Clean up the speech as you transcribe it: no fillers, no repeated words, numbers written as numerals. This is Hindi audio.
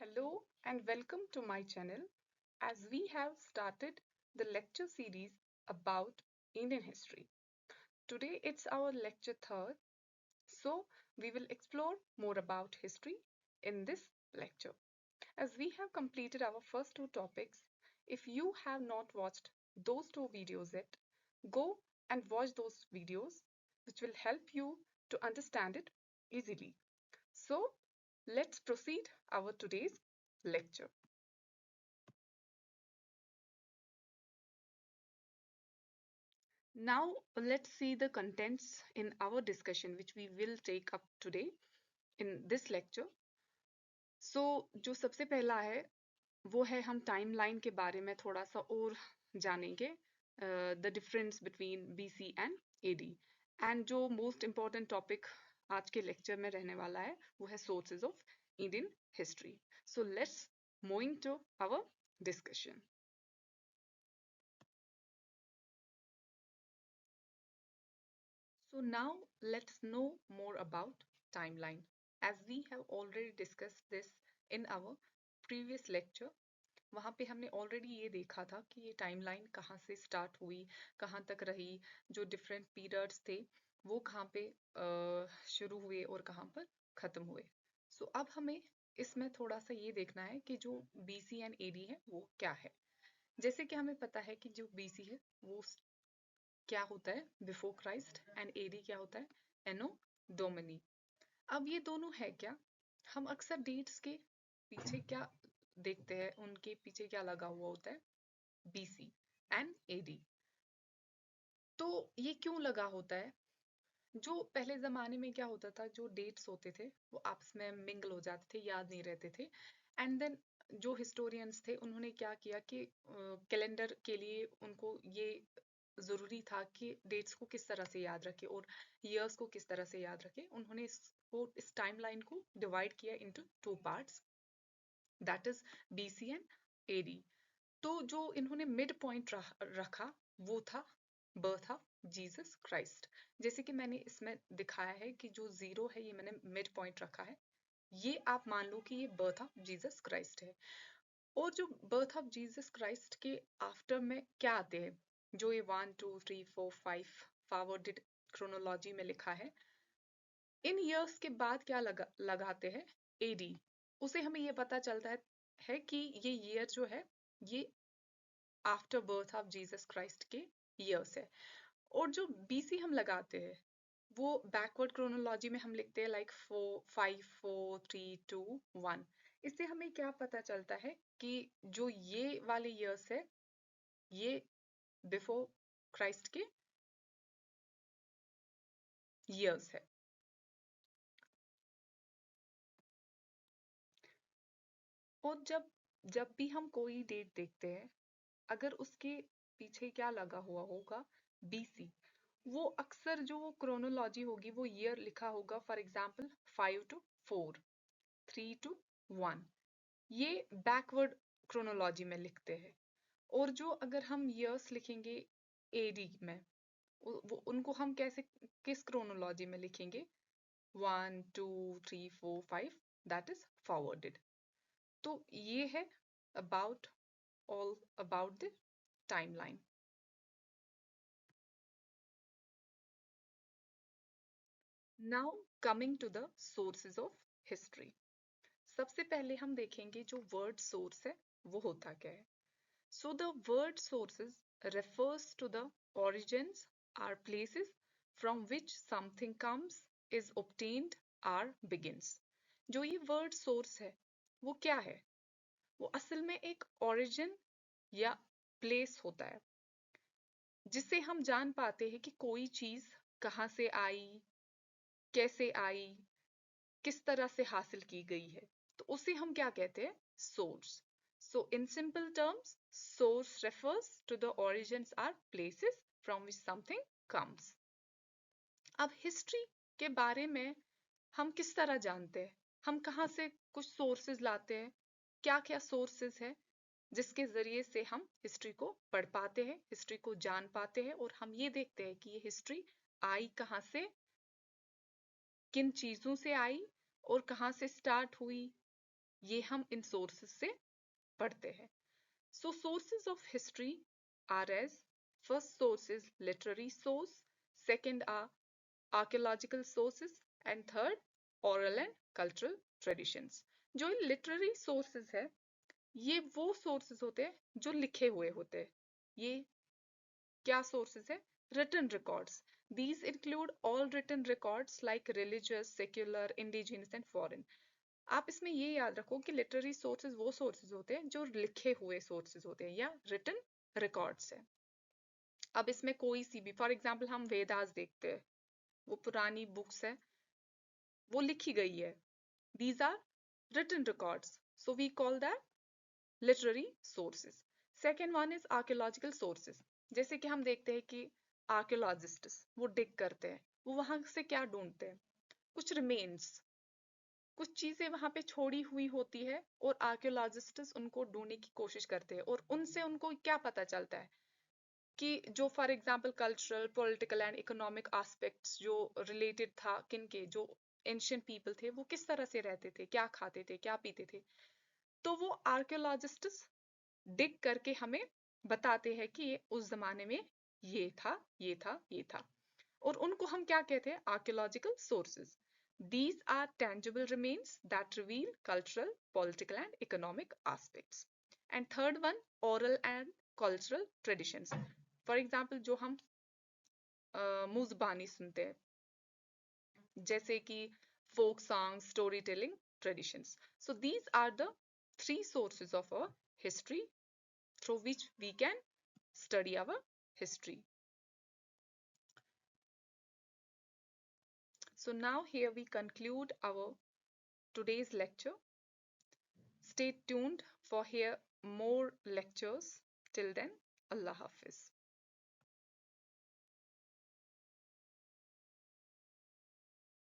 Hello and welcome to my channel as we have started the lecture series about Indian history. Today it's our lecture third, so we will explore more about history in this lecture. As we have completed our first two topics, if you have not watched those two videos yet, go and watch those videos which will help you to understand it easily. So let's proceed our today's lecture. Now, let's see the contents in our discussion, which we will take up today in this lecture. So, जो सबसे पहला है, वो है हम टाइमलाइन के बारे में थोड़ा सा और जानेंगे, the difference between BC and AD. And जो मोस्ट इम्पॉर्टेंट टॉपिक आज के लेक्चर में रहने वाला है, वो है sources of Indian history. So let's moving to our discussion. So now let's know more about timeline. As we have already discussed this in our previous lecture, वहाँ पे हमने ऑलरेडी ये देखा था कि ये टाइमलाइन कहाँ से स्टार्ट हुई, कहाँ तक रही, जो डिफरेंट पीरियड्स थे वो कहाँ पे शुरू हुए और कहाँ पर ख़त्म हुए. सो अब हमें इसमें थोड़ा सा ये देखना है कि जो बीसी एंड एडी है वो क्या है. जैसे कि हमें पता है कि जो बीसी है वो क्या होता है, बिफोर क्राइस्ट, एंड एडी क्या होता है, एनो डोमिनी. अब ये दोनों है क्या, हम अक्सर डेट्स के पीछे क्या देखते हैं, उनके पीछे क्या लगा हुआ होता है, बीसी एंड एडी. तो ये क्यों लगा होता है, जो पहले जमाने में क्या होता था, जो डेट्स होते थे वो आपस में मिंगल हो जाते थे, याद नहीं रहते थे. एंड देन जो हिस्टोरियंस थे उन्होंने क्या किया कि कैलेंडर के लिए उनको ये ज़रूरी था कि डेट्स को किस तरह से याद रखें और ईयर्स को किस तरह से याद रखें. उन्होंने इस टाइमलाइन को डिवाइड किया into two parts, that is BC and AD. तो जो इन्होंने मिड पॉइंट रखा वो था बर्थ ऑफ जीसस क्राइस्ट. जैसे कि मैंने इसमें दिखाया है कि जो जीरो है ये मैंने मिड पॉइंट रखा है, ये आप मान लो कि ये बर्थ ऑफ जीसस क्राइस्ट है. और जो बर्थ ऑफ जीसस क्राइस्ट के आफ्टर में क्या आते हैं, जो ये 1 2 3 4 5 फॉरवर्डेड क्रोनोलॉजी में लिखा है, इन ईयर्स के बाद क्या लगाते हैं, एडी. उसे हमें ये पता चलता है कि ये ईयर जो है ये after birth of Jesus Christ के ईयर्स है. और जो बीसी हम लगाते हैं वो बैकवर्ड क्रोनोलॉजी में हम लिखते हैं लाइक 4 5 4 3 2 1. इससे हमें क्या पता चलता है कि जो ये वाले ईयर्स है ये बिफोर क्राइस्ट के ईयर्स है. और जब जब भी हम कोई डेट देखते हैं, अगर उसके पीछे क्या लगा हुआ होगा, बीसी, वो अक्सर जो क्रोनोलॉजी होगी वो ईयर लिखा होगा, फॉर एग्जाम्पल 5 to 4, 3 to 1. ये बैकवर्ड क्रोनोलॉजी में लिखते हैं. और जो अगर हम ईयर्स लिखेंगे एडी में, वो उनको हम कैसे, किस क्रोनोलॉजी में लिखेंगे, 1 2 3 4 5, दैट इज फॉरवर्डेड. तो ये है about all about the timeline. Now coming to the sources of history. सबसे पहले हम देखेंगे जो वर्ड सोर्स है वो होता क्या है. So the word sources refers to the origins or places from which something comes, is obtained or begins. जो ये word source है वो क्या है, वो असल में एक origin या place होता है जिससे हम जान पाते हैं कि कोई चीज कहाँ से आई, कैसे आई, किस तरह से हासिल की गई है. तो उसे हम क्या कहते हैं, source. So in simple terms, source refers to the origins or places from which something comes. अब हिस्ट्री के बारे में हम किस तरह जानते हैं, हम कहाँ से कुछ सोर्सेज लाते हैं, क्या क्या सोर्सेज है जिसके जरिए से हम हिस्ट्री को पढ़ पाते हैं, हिस्ट्री को जान पाते हैं, और हम ये देखते हैं कि ये हिस्ट्री आई कहाँ से, किन चीजों से आई और कहाँ से स्टार्ट हुई, ये हम इन सोर्सेज से पढ़ते हैं. So sources of history are as first source is literary source, second are archaeological sources, and third oral and cultural traditions. जो literary sources है ये वो sources होते हैं जो लिखे हुए होते हैं. ये क्या sources है? Written records. These include all written records like religious, secular, indigenous and foreign. आप इसमें ये याद रखो कि लिटरेरी सोर्सेज वो सोर्सेज होते हैं जो लिखे हुए सोर्सेज होते हैं या रिटन रिकॉर्ड्स है. अब इसमें कोई सी भी, फॉर एग्जांपल हम वेदास देखते हैं, वो पुरानी बुक्स है, वो लिखी गई है. These are written records, so we call that literary sources. Second one is archaeological sources. जैसे कि हम देखते हैं कि आर्कियोलॉजिस्ट्स वो डिग करते हैं, वो वहां से क्या ढूंढते हैं? कुछ रिमेन्स, कुछ चीजें वहां पे छोड़ी हुई होती है और आर्कियोलॉजिस्ट्स उनको ढूंढने की कोशिश करते हैं और उनसे उनको क्या पता चलता है कि जो for example cultural, political and economic aspects जो रिलेटेड था किनके, जो एंशियंट पीपल थे वो किस तरह से रहते थे, क्या खाते थे, क्या पीते थे. तो वो आर्कियोलॉजिस्ट्स डिग करके हमें बताते हैं कि ये उस जमाने में ये था, ये था, ये था. और उनको हम क्या कहते हैं? Archaeological sources. These are tangible remains that reveal cultural, political and economic aspects. And third one, oral and cultural traditions. For example, जो हम मुज़बानी सुनते हैं, जैसे कि folk songs, storytelling traditions. So these are the three sources of our history through which we can study our history. So now here we conclude our today's lecture. Stay tuned for hear more lectures. Till then, Allah Hafiz.